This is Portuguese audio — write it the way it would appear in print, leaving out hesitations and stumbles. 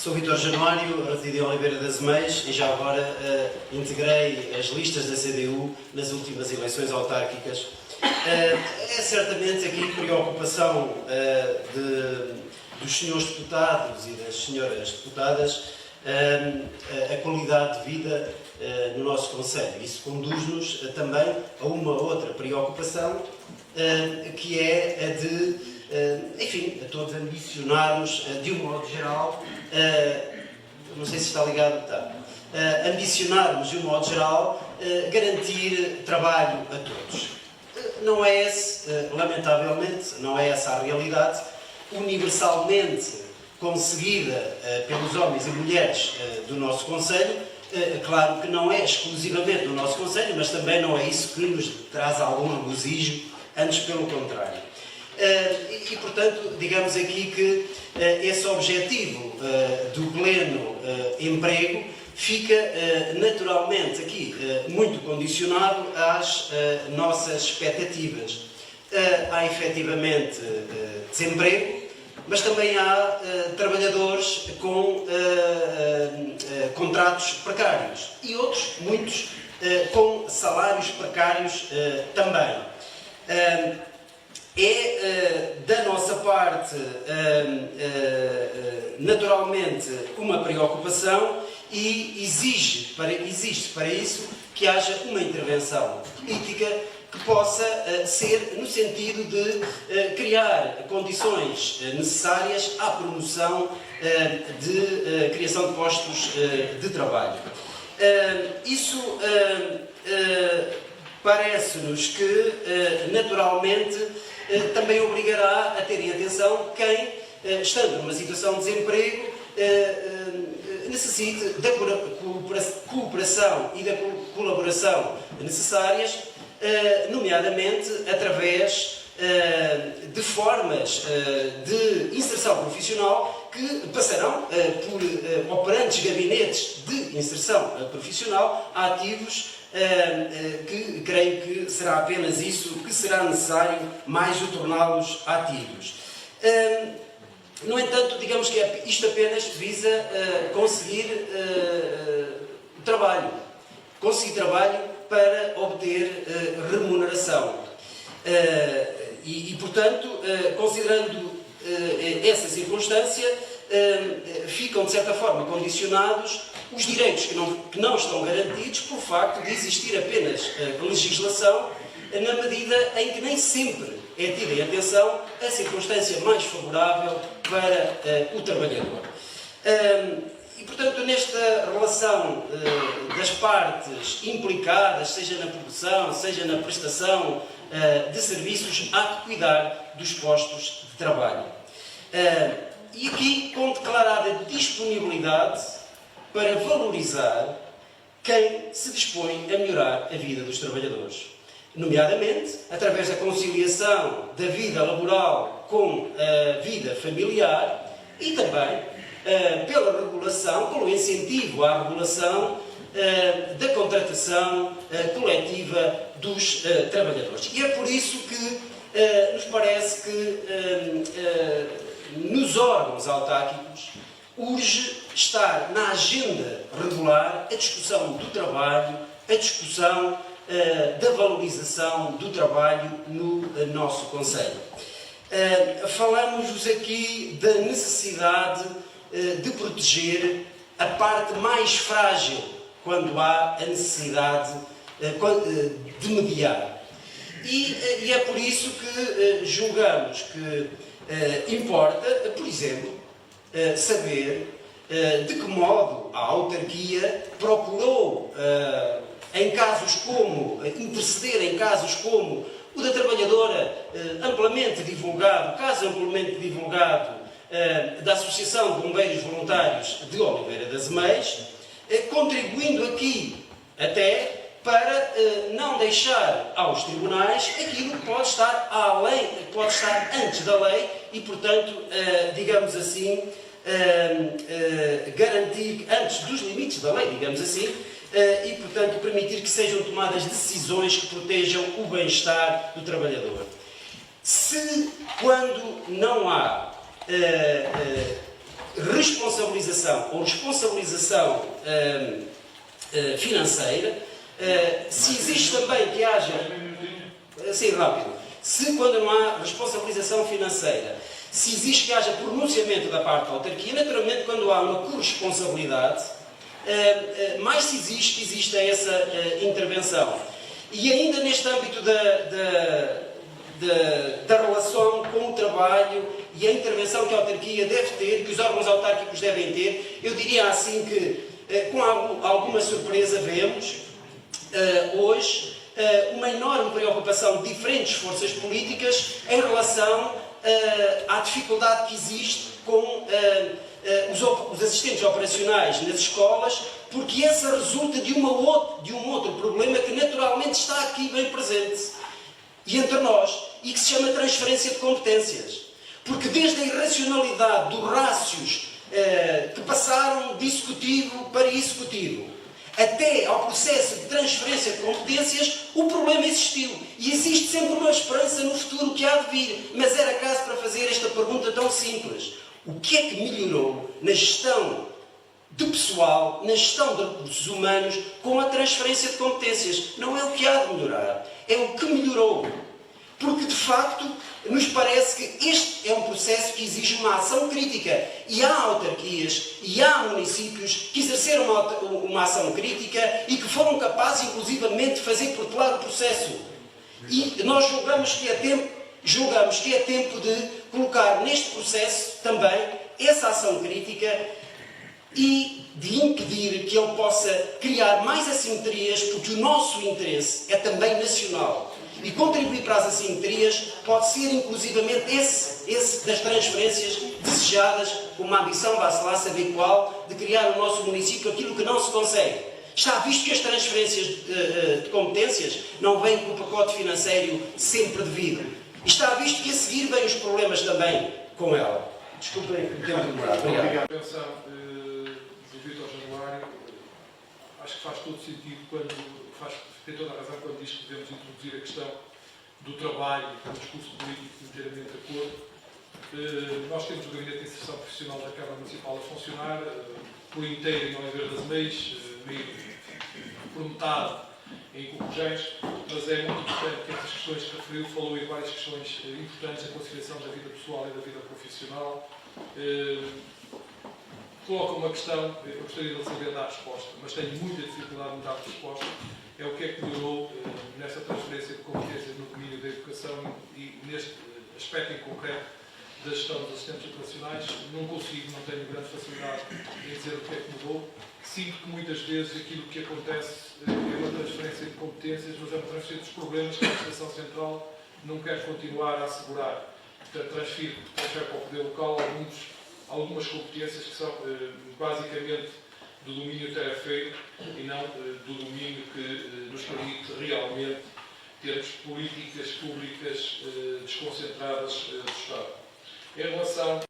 Sou Vítor Januário, resido em Oliveira das Meias e já agora integrei as listas da CDU nas últimas eleições autárquicas. É certamente aqui preocupação dos senhores deputados e das senhoras deputadas a qualidade de vida no nosso concelho. Isso conduz-nos também a uma outra preocupação que é a de enfim, a todos ambicionarmos, de um modo geral, não sei se está ligado, está, ambicionarmos, de um modo geral, garantir trabalho a todos. Não é esse, lamentavelmente, não é essa a realidade universalmente conseguida pelos homens e mulheres do nosso concelho. Claro que não é exclusivamente do nosso concelho, mas também não é isso que nos traz algum regozijo, antes pelo contrário. E, portanto, digamos aqui que esse objetivo do pleno emprego fica naturalmente aqui muito condicionado às nossas expectativas. Há efetivamente desemprego, mas também há trabalhadores com contratos precários e outros, muitos, com salários precários também. É, da nossa parte, naturalmente, uma preocupação e existe para isso que haja uma intervenção política que possa ser no sentido de criar condições necessárias à promoção de criação de postos de trabalho. Isso parece-nos que, naturalmente, também obrigará a terem atenção quem, estando numa situação de desemprego, necessite da cooperação e da colaboração necessárias, nomeadamente através de formas de inserção profissional que passarão por operantes gabinetes de inserção profissional ativos, que creio que será apenas isso que será necessário, mais o torná-los ativos. No entanto, digamos que isto apenas visa conseguir trabalho. Conseguir trabalho para obter remuneração. E, portanto, considerando essa circunstância, ficam, de certa forma, condicionados os direitos que não estão garantidos por facto de existir apenas legislação, na medida em que nem sempre é tida em atenção a circunstância mais favorável para o trabalhador. E, portanto, nesta relação das partes implicadas, seja na produção, seja na prestação de serviços, há que cuidar dos postos de trabalho. E aqui com declarada disponibilidade para valorizar quem se dispõe a melhorar a vida dos trabalhadores, nomeadamente através da conciliação da vida laboral com a vida familiar e também pela regulação, pelo incentivo à regulação da contratação coletiva dos trabalhadores. E é por isso que nos parece que nos órgãos autárquicos urge estar na agenda regular a discussão do trabalho, a discussão da valorização do trabalho no nosso concelho. Falamos aqui da necessidade de proteger a parte mais frágil quando há a necessidade de mediar. E é por isso que julgamos que importa, por exemplo, saber de que modo a autarquia procurou, em casos como, interceder em casos como o da trabalhadora amplamente divulgado, o caso amplamente divulgado da Associação de Bombeiros Voluntários de Oliveira das Meias, contribuindo aqui até para não deixar aos tribunais aquilo que pode estar além, que pode estar antes da lei e, portanto, digamos assim, garantir antes dos limites da lei, digamos assim, e, portanto, permitir que sejam tomadas decisões que protejam o bem-estar do trabalhador. Se, quando não há responsabilização ou responsabilização financeira, se existe também que haja... Sim, rápido. Se quando não há responsabilização financeira, se existe que haja pronunciamento da parte da autarquia, naturalmente quando há uma corresponsabilidade, mais se exige que exista essa intervenção. E ainda neste âmbito da relação com o trabalho e a intervenção que a autarquia deve ter, que os órgãos autárquicos devem ter, eu diria assim que, com alguma surpresa, vemos hoje uma enorme preocupação de diferentes forças políticas em relação à dificuldade que existe com os assistentes operacionais nas escolas, porque essa resulta de um outro problema que naturalmente está aqui bem presente e entre nós, e que se chama transferência de competências. Porque desde a irracionalidade dos rácios que passaram de executivo para executivo, até ao processo de transferência de competências, o problema existiu. E existe sempre uma esperança no futuro que há de vir. Mas era caso para fazer esta pergunta tão simples. O que é que melhorou na gestão de pessoal, na gestão de recursos humanos, com a transferência de competências? Não é o que há de melhorar, é o que melhorou. Porque, de facto, nos parece que este é um processo que exige uma ação crítica. E há autarquias e há municípios que exerceram uma ação crítica e que foram capazes, inclusivamente, de fazer protelar o processo. E nós julgamos que é tempo de colocar neste processo também essa ação crítica e de impedir que ele possa criar mais assimetrias, porque o nosso interesse é também nacional. E contribuir para as assimetrias pode ser, inclusivamente, esse das transferências desejadas, com uma ambição, vá-se lá saber qual, de criar no nosso município aquilo que não se consegue. Está visto que as transferências de competências não vêm com o pacote financeiro sempre devido. E está visto que a seguir vêm os problemas também com ela. Desculpem o tempo de demorar. Obrigado. A intervenção do Vítor Januário, acho que faz todo sentido quando tem toda a razão quando diz que devemos introduzir a questão do trabalho com o discurso político inteiramente de acordo. Nós temos o Gabinete de Inserção Profissional da Câmara Municipal a funcionar por inteiro em Oliveira das Meias, meio por metade em Cocujães, mas é muito importante que estas questões que referiu, falou em várias questões importantes, a conciliação da vida pessoal e da vida profissional. Coloca uma questão, eu gostaria de saber dar a resposta, mas tenho muita dificuldade em dar a resposta, é o que é que melhorou nesta transferência de competências no domínio da educação e neste aspecto em concreto da gestão dos assistentes operacionais. Não consigo, não tenho grande facilidade em dizer o que é que mudou. Sinto que muitas vezes aquilo que acontece é uma transferência de competências, mas é uma transferência dos problemas que a Administração Central não quer continuar a assegurar. Portanto, transfere para o poder local algumas competências que são basicamente do domínio tarefeiro e não do domínio que nos permite realmente termos políticas públicas desconcentradas do Estado. Em relação